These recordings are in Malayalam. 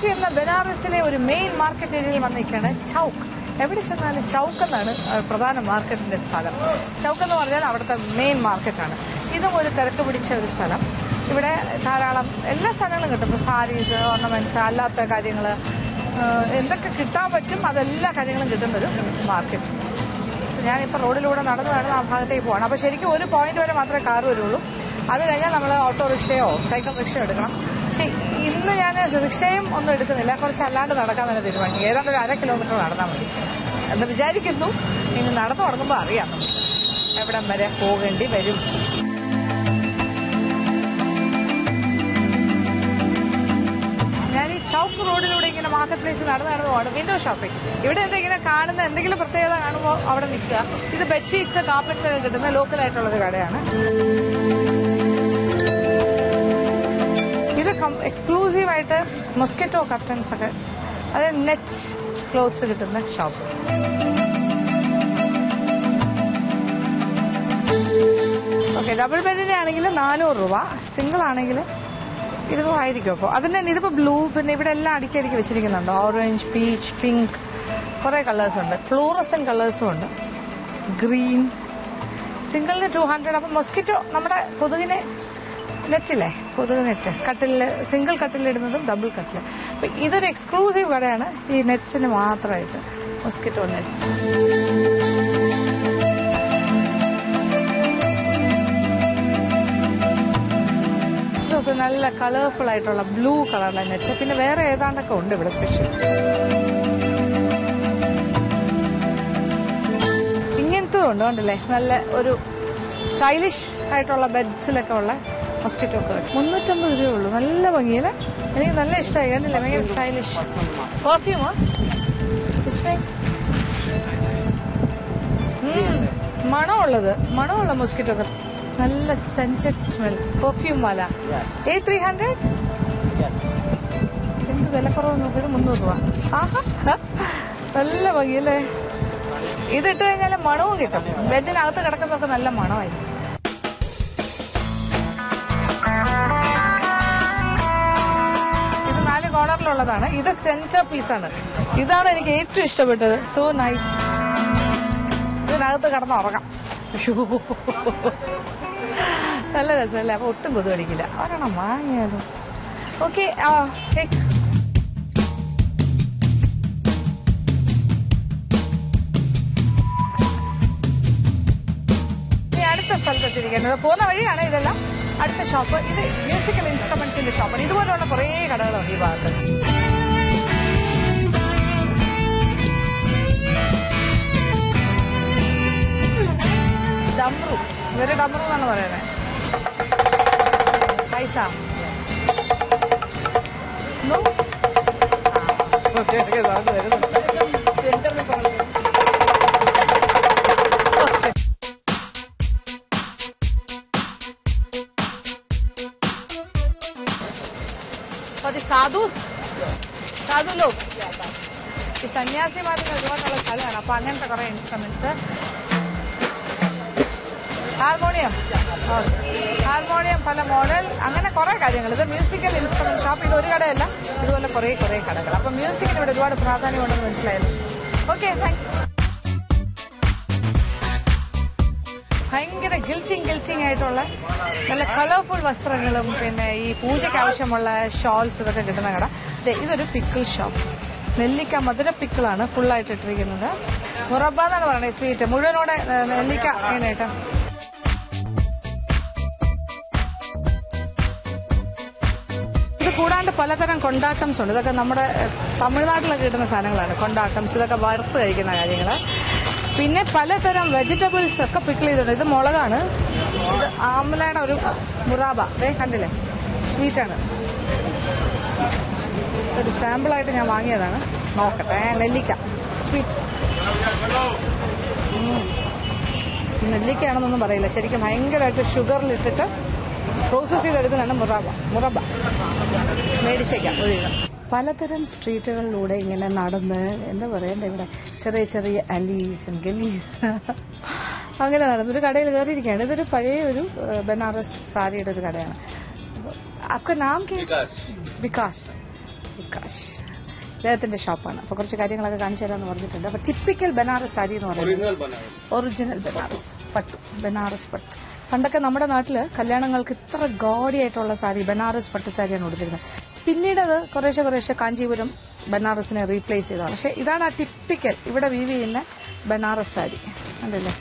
കാശി എന്ന ബനാറസിലെ ഒരു മെയിൻ മാർക്കറ്റ് ഏരിയയിൽ വന്നിരിക്കുകയാണ്. ചൗക്ക്. എവിടെ ചെന്നാലും ചൗക്ക് എന്നാണ് പ്രധാന മാർക്കറ്റിന്റെ സ്ഥലം. ചൗക്ക് എന്ന് പറഞ്ഞാൽ അവിടുത്തെ മെയിൻ മാർക്കറ്റാണ്. ഇതും ഒരു തിരക്ക് പിടിച്ച ഒരു സ്ഥലം. ഇവിടെ ധാരാളം എല്ലാ സാധനങ്ങളും കിട്ടും. ഇപ്പോൾ സാരീസ്, ഓർണമെന്റ്സ്, അല്ലാത്ത കാര്യങ്ങൾ, എന്തൊക്കെ കിട്ടാൻ പറ്റും അതെല്ലാ കാര്യങ്ങളും കിട്ടുന്നൊരു മാർക്കറ്റ്. ഞാനിപ്പോൾ റോഡിലൂടെ നടന്ന് ആ ഭാഗത്തേക്ക് പോകണം. അപ്പോൾ ശരിക്കും ഒരു പോയിന്റ് വരെ മാത്രമേ കാർ വരുള്ളൂ. അത് കഴിഞ്ഞാൽ നമ്മൾ ഓട്ടോറിക്ഷയോ സൈക്കിൾ റിക്ഷയോ എടുക്കണം. പക്ഷേ ഇന്ന് ഞാൻ റിക്ഷയും ഒന്നും എടുക്കുന്നില്ല, കുറച്ച് അല്ലാണ്ട് നടക്കാൻ തന്നെ തീരുമാനിച്ചു. ഏതാണ്ട് ഒരു 1/2 കിലോമീറ്റർ നടന്നാൽ മതി എന്ന് വിചാരിക്കുന്നു. ഇനി നടന്നു തുടങ്ങുമ്പോൾ അറിയാം എവിടം വരെ പോകേണ്ടി വരും. ഞാൻ ഈ ചൗക്ക് റോഡിലൂടെ ഇങ്ങനെ മാർക്കറ്റ് പ്ലേസ് നടന്നു പോകണം. Window shopping. ഇവിടെ എന്തെങ്കിലും കാണുന്ന എന്തെങ്കിലും പ്രത്യേകത കാണുമ്പോൾ അവിടെ നിൽക്കുക. ഇത് ബെഡ്ഷീറ്റ്സ്, കാർപ്പറ്റ്സ് ഒക്കെ കിട്ടുന്ന ലോക്കലായിട്ടുള്ളൊരു കടയാണ്. ഇത് എക്സ്ക്ലൂസീവായിട്ട് മൊസ്കിറ്റോ കർട്ടൻസ് ഒക്കെ, അതായത് നെറ്റ് ക്ലോത്ത്സ് കിട്ടുന്ന ഷോപ്പ്. ഓക്കെ, ഡബിൾ ബെഡിന്റെ ആണെങ്കിൽ 400 രൂപ, സിംഗിൾ ആണെങ്കിൽ 20 ആയിരിക്കും. അപ്പോൾ അതിന് തന്നെ ഇതിപ്പോൾ ബ്ലൂ, പിന്നെ ഇവിടെ എല്ലാം അടുക്കി വെച്ചിരിക്കുന്നുണ്ട്. ഓറഞ്ച്, പീച്ച്, പിങ്ക്, കുറേ കളേഴ്സ് ഉണ്ട്. ഫ്ലൂറസൻ കളേഴ്സും ഉണ്ട്. ഗ്രീൻ. സിംഗിളിന് 200. അപ്പം മൊസ്കിറ്റോ നമ്മുടെ കൊതുകിനെ നെറ്റില്ലേ, കൊതുക് നെറ്റ് കട്ടിലിൽ, സിംഗിൾ കട്ടിലിടുന്നതും ഡബിൾ കട്ടിൽ. അപ്പം ഇതൊരു എക്സ്ക്ലൂസീവ് കടയാണ് ഈ നെറ്റ്സിന് മാത്രമായിട്ട്. Mosquito nets. ഇതൊക്കെ നല്ല കളർഫുൾ ആയിട്ടുള്ള ബ്ലൂ കളറിലെ നെറ്റ്. പിന്നെ വേറെ ഏതാണ്ടൊക്കെ ഉണ്ട് ഇവിടെ സ്പെഷ്യൽ. ഇങ്ങനത്തതും ഉണ്ട്, കണ്ടില്ലേ, നല്ല ഒരു സ്റ്റൈലിഷ് ആയിട്ടുള്ള ബെഡ്സിലൊക്കെ ഉള്ള മൊസ്കിറ്റോ കർട്ടൻ. 350 രൂപയേ ഉള്ളൂ. നല്ല ഭംഗിയല്ലേ, എനിക്ക് നല്ല ഇഷ്ടമായി. കണ്ടില്ലേ, ഭയങ്കര സ്റ്റൈലിഷ്. പെർഫ്യൂമോ? മണമുള്ള മൊസ്കിറ്റോ കർട്ടൻ. നല്ല സെന്റഡ് സ്മെൽ. പെർഫ്യൂം വാല. 300. എന്ത് വിലക്കുറവ് നോക്കിയത്? 300 രൂപ. ആഹാ, നല്ല ഭംഗിയല്ലേ. ഇതിട്ട് കഴിഞ്ഞാൽ മണവും കിട്ടും. ബെഡിനകത്ത് കിടക്കുന്നതൊക്കെ നല്ല മണമായിരിക്കും. ഇത് 4 കോർണറിലുള്ളതാണ്. ഇത് സെന്റർ പീസാണ്. ഇതാണ് എനിക്ക് ഏറ്റവും ഇഷ്ടപ്പെട്ടത്. So nice. ഇതിനകത്ത് കിടന്നുറങ്ങാം. നല്ല രസമല്ലേ. അപ്പൊ ഒട്ടും കൊതു അടിക്കില്ല. ഒരെണ്ണം വാങ്ങിയാലും. ഓക്കെ, അടുത്ത സ്ഥലത്തെത്തിയിരിക്കുന്നത് പോകുന്ന വഴിയാണ് ഇതെല്ലാം. അടുത്ത ഷോപ്പ് ഇത് മ്യൂസിക്കൽ ഇൻസ്ട്രുമെന്റ്സിന്റെ ഷോപ്പാണ്. ഇതുപോലെയുള്ള കുറേ കടകളുണ്ട് ഈ ഭാഗത്ത്. ഡംറു, ഇവര് ഡംറു എന്നാണ് പറയുന്നത്. പൈസ സാധു ലോക്, ഈ സന്യാസിമാർക്ക് ഒരുപാടുള്ള സ്ഥലമാണ്. അപ്പൊ അങ്ങനത്തെ കുറെ ഇൻസ്ട്രുമെന്റ്സ്. ഹാർമോണിയം പല മോഡൽ, അങ്ങനെ കുറെ കാര്യങ്ങൾ. ഇത് മ്യൂസിക്കൽ ഇൻസ്ട്രുമെന്റ് ഷോപ്പ്. ഇത് ഒരു കടയല്ല, ഇതുപോലെ കുറെ കടകൾ. അപ്പൊ മ്യൂസിക്കിന് ഇവിടെ ഒരുപാട് പ്രാധാന്യമുണ്ടെന്ന് മനസ്സിലായല്ലോ. Okay, thank you. ഭയങ്കര ഗിൽറ്റിംഗ് ആയിട്ടുള്ള നല്ല കളർഫുൾ വസ്ത്രങ്ങളും പിന്നെ ഈ പൂജയ്ക്ക് ആവശ്യമുള്ള ഷോൾസ് ഇതൊക്കെ കിട്ടുന്ന കട. ഇതൊരു പിക്കിൾ ഷോപ്പ്. നെല്ലിക്ക മധുര പിക്കിളാണ് ഫുള്ളായിട്ട് ഇട്ടിരിക്കുന്നത്. മുറബ എന്നാണ് പറയുന്നത്, സ്വീറ്റ് മുഴുവനോടെ നെല്ലിക്ക ഇങ്ങനെയായിട്ട്. ഇത് കൂടാണ്ട് പലതരം കൊണ്ടാട്ടംസ് ഉണ്ട്. ഇതൊക്കെ നമ്മുടെ തമിഴ്നാട്ടിലൊക്കെ കിട്ടുന്ന സാധനങ്ങളാണ്. കൊണ്ടാട്ടംസ്, ഇതൊക്കെ വറുത്ത് കഴിക്കുന്ന കാര്യങ്ങൾ. പിന്നെ പലതരം വെജിറ്റബിൾസ് ഒക്കെ പിക്കിൾ ചെയ്തിട്ടുണ്ട്. ഇത് മുളകാണ്. ഇത് ആംലയുടെ ഒരു മുറാബ. കണ്ടില്ലേ, സ്വീറ്റാണ്. ഒരു സാമ്പിളായിട്ട് ഞാൻ വാങ്ങിയതാണ്. നോക്കട്ടെ. നെല്ലിക്ക സ്വീറ്റ്. നെല്ലിക്കയാണെന്നൊന്നും പറയില്ല, ശരിക്കും ഭയങ്കരമായിട്ട് ഷുഗറിലിട്ടിട്ട് പ്രോസസ് ചെയ്തെടുക്കുന്നതാണ് മുറബ. മേടിച്ചേക്കാം ഒരു കിലോ. പലതരം സ്ട്രീറ്റുകളിലൂടെ ഇങ്ങനെ നടന്ന് എന്താ പറയണ്ട, ഇവിടെ ചെറിയ അലീസ് ഗലീസ് അങ്ങനെ നടന്നൊരു കടയിൽ കയറിയിരിക്കുകയാണ്. ഇതൊരു പഴയ ഒരു ബനാറസ് സാരിയുടെ ഒരു കടയാണ്. आपका नाम क्या? विकास. വികാഷ് അദ്ദേഹത്തിന്റെ ഷോപ്പാണ്. അപ്പൊ കുറച്ച് കാര്യങ്ങളൊക്കെ കാണിച്ചു തരാമെന്ന് പറഞ്ഞിട്ടുണ്ട്. അപ്പൊ ടിപ്പിക്കൽ ബനാറസ് സാരി എന്ന് പറയുന്നത് ഒറിജിനൽ ബനാറസ് പട്ട്, ബനാറസ് പട്ട്. പണ്ടൊക്കെ നമ്മുടെ നാട്ടില് കല്യാണങ്ങൾക്ക് ഇത്ര ഗോഡിയായിട്ടുള്ള സാരി ബനാറസ് പട്ട് സാരിയാണ് കൊടുത്തിരുന്നത്. പിന്നീട് അത് കുറേശ്ശെ കാഞ്ചീപുരം ബനാറസിനെ റീപ്ലേസ് ചെയ്തതാണ്. പക്ഷെ ഇതാണ് ആ ടിപ്പിക്കൽ ഇവിടെ വീവ് ചെയ്യുന്ന ബനാറസ് സാരി. കണ്ടല്ലേ,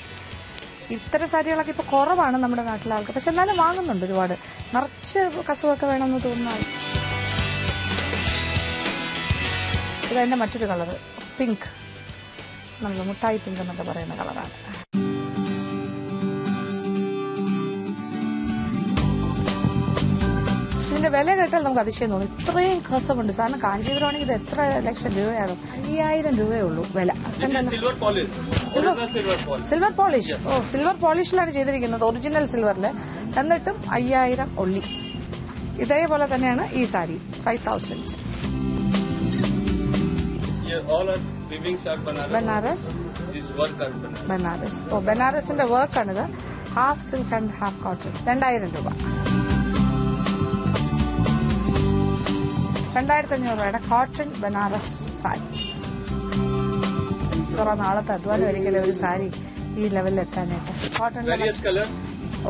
ഇത്തരം സാരികളൊക്കെ ഇപ്പൊ കുറവാണ് നമ്മുടെ നാട്ടിലെ ആൾക്ക്. പക്ഷെ എന്നാലും വാങ്ങുന്നുണ്ട് ഒരുപാട്. നിറച്ച് കസവൊക്കെ വേണമെന്ന് തോന്നുന്നു. ഇതതിന്റെ മറ്റൊരു കളറ് പിങ്ക്, നമ്മൾ മുട്ടായി പിങ്ക് എന്നൊക്കെ പറയുന്ന കളറാണ്. ഇതിന്റെ വില കേട്ടാൽ നമുക്ക് അതിശയം തോന്നും. ഇത്രയും കസവുണ്ട്. കാരണം കാഞ്ചീപുരമാണെങ്കിൽ ഇത് എത്ര ലക്ഷം രൂപയാകും? 5000 രൂപയേ ഉള്ളൂ വില. Silver polish. ഓ, സിൽവർ പോളിഷിലാണ് ചെയ്തിരിക്കുന്നത്, ഒറിജിനൽ സിൽവറിൽ. എന്നിട്ടും 5000 ഒള്ളി. ഇതേപോലെ തന്നെയാണ് ഈ സാരി 5000. ബനാറസ്. ഓ, ബനാറസിന്റെ വർക്കാണിത്. Half silk and half cotton. 2000 രൂപ. 2500 രൂപയുടെ കോട്ടൺ ബനാറസ് സാരി. കുറെ നാളത്തെ അധ്വാനം ഒരിക്കലും ഒരു സാരി ഈ ലെവലിൽ എത്താനായിട്ട്. കോട്ടൺ.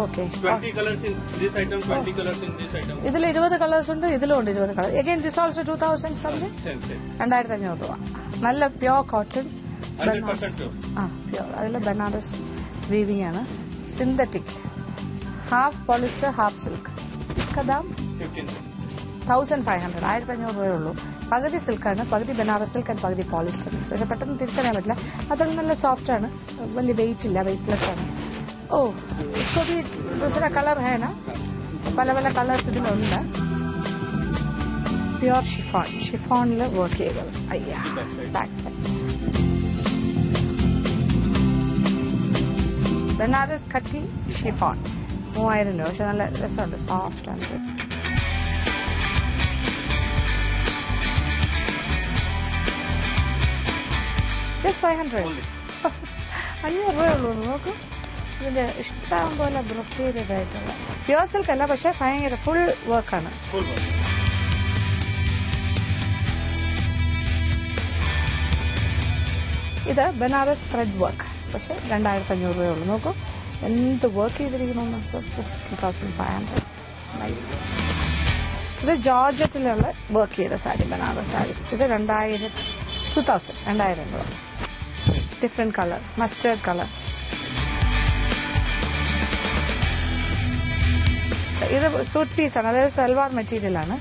ഓക്കെ, ഇതിൽ 20 കളേഴ്സ് ഉണ്ട്, ഇതിലും ഉണ്ട് 20 colour. Again this also 2000 something. 2500 രൂപ. നല്ല പ്യോർ കോട്ടൺ ബനാറസ്. പ്യോർ. അതിൽ ബനാറസ് വീവിംഗ് ആണ്. Synthetic. Half polyester half silk. കദാം 1500. 1500 രൂപയേ ഉള്ളൂ. പകുതി സിൽക്കാണ്, പകുതി ബനാറസ് സിൽക്ക് ആൻഡ് പകുതി പോളിസ്റ്റർ. പക്ഷെ പെട്ടെന്ന് തിരിച്ചറിയാൻ പറ്റില്ല. അതൊന്നും നല്ല സോഫ്റ്റ് ആണ്, വലിയ വെയിറ്റ് ഇല്ല, വെയിറ്റ്ലെസ് ആണ്. ഓ, इसको दूसरा कलर है ना, പല പല കളേഴ്സ് ഇതിലുണ്ട്. Pure chiffon. ഷിഫോണിൽ വർക്ക് ചെയ്തത്. അയ്യാ, ബാക്ക് സൈഡ്. ബനാറസ് കട്ടി ഷിഫോൺ 3000 രൂപ. പക്ഷെ നല്ല രസമുണ്ട്, സോഫ്റ്റ് ആണ്. ജസ്റ്റ് 500. 500 രൂപയേ ഉള്ളൂ. നോക്കൂ, ഇതിന്റെ ഇഷ്ടം പോലെ ബ്രൊക്കേഡ് ആയിട്ടുള്ള പ്യോർ സിൽക്ക് അല്ല, പക്ഷെ ഭയങ്കര ഫുൾ വർക്കാണ്. ഇത് ബനാറസ് ത്രെഡ് വർക്ക്. പക്ഷെ 2500 രൂപയേ ഉള്ളൂ. നോക്കൂ എന്ത് വർക്ക് ചെയ്തിരിക്കുന്നു. 2500. ഇത് ജോർജറ്റിലുള്ള വർക്ക് ചെയ്ത സാരി, ബനാറസ് സാരി. ഇത് 2000 രൂപ. Different colour, mustard colour. ഇത് സൂട്ട് പീസാണ്, അതായത് സൽവാർ മെറ്റീരിയൽ ആണ്.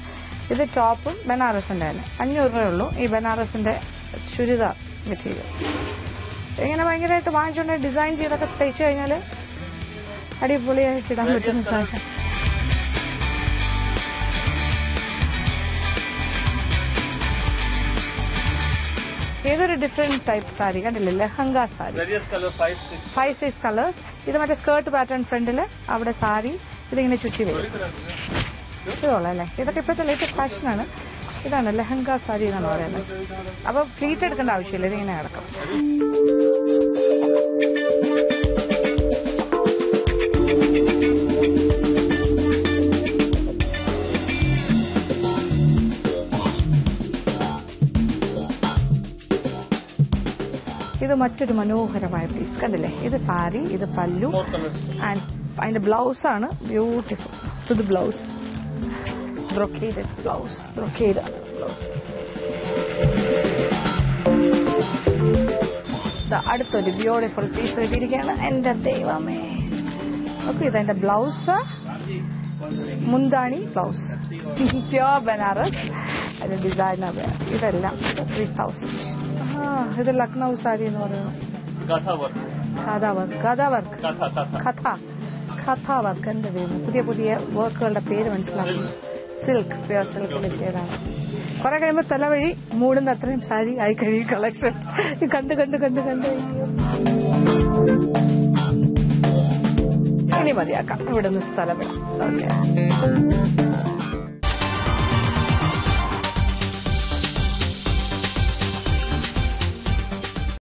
ഇത് ടോപ്പും ബനാറസിന്റെ തന്നെ. 500 രൂപയേ ഉള്ളൂ ഈ ബനാറസിന്റെ ചുരിദാർ മെറ്റീരിയൽ. ഇങ്ങനെ ഭയങ്കരമായിട്ട് വാങ്ങിച്ചുകൊണ്ട് ഡിസൈൻ ചെയ്തൊക്കെ തയ്ച്ചു കഴിഞ്ഞാൽ അടിപൊളിയായിട്ട് ഇടാൻ പറ്റുന്ന സാധനം. ഏതൊരു ഡിഫറെന്റ് ടൈപ്പ് സാരി കണ്ടില്ലേ, ലെഹങ്ക സാരി. 5-6 കളേഴ്സ്. ഇത് മറ്റേ സ്കേർട്ട് പാറ്റേൺ ഫ്രണ്ടില്, അവിടെ സാരി ഇതിങ്ങനെ ചുറ്റി വരും. ഇതോളാം അല്ലേ, ഇതൊക്കെ ഇപ്പോഴത്തെ ലേറ്റസ്റ്റ് ഫാഷനാണ്. ഇതാണ് ലെഹങ്ക സാരി എന്നാണ് പറയുന്നത്. അപ്പൊ ഫ്ലീറ്റ് എടുക്കേണ്ട ആവശ്യമില്ല, ഇതിങ്ങനെ കിടക്കും. ഇത് മറ്റൊരു മനോഹരമായ പീസ് കണ്ടില്ലേ. ഇത് സാരി, ഇത് പല്ലു, ആൻഡ് അതിന്റെ ബ്ലൗസ് ആണ് ബ്യൂട്ടിഫുൾ. ഇത് blouse, brocade blouse, brocade blouse. അടുത്തൊരു ബ്യൂട്ടിഫുൾ പീസ് കിട്ടിയിരിക്കുകയാണ്. എന്റെ ദൈവമേ, ഓക്കെ. ഇതെന്റെ ബ്ലൗസ്, മുന്താണി ബ്ലൗസ്, പ്യോർ ബനാറസ്. അതിന്റെ ഡിസൈനർ. ഇതെല്ലാം 3000. ഇത് ലക്നൗ സാരി എന്ന് പറയുന്നു. കഥ വർക്ക്. എന്റെ ദൈവം, പുതിയ പുതിയ വർക്കുകളുടെ പേര് മനസ്സിലാക്കുന്നു. സിൽക്ക്, പ്യോർ സിൽക്കിൽ ചെയ്താണ്. കുറെ കഴിയുമ്പോൾ തലവഴി മൂടുന്ന അത്രയും സാരി ആയി കഴിയും കളക്ഷൻ. കണ്ട് ഇനി മതിയാക്കാം, ഇവിടെ നിന്ന് സ്ഥലം. ഓക്കെ.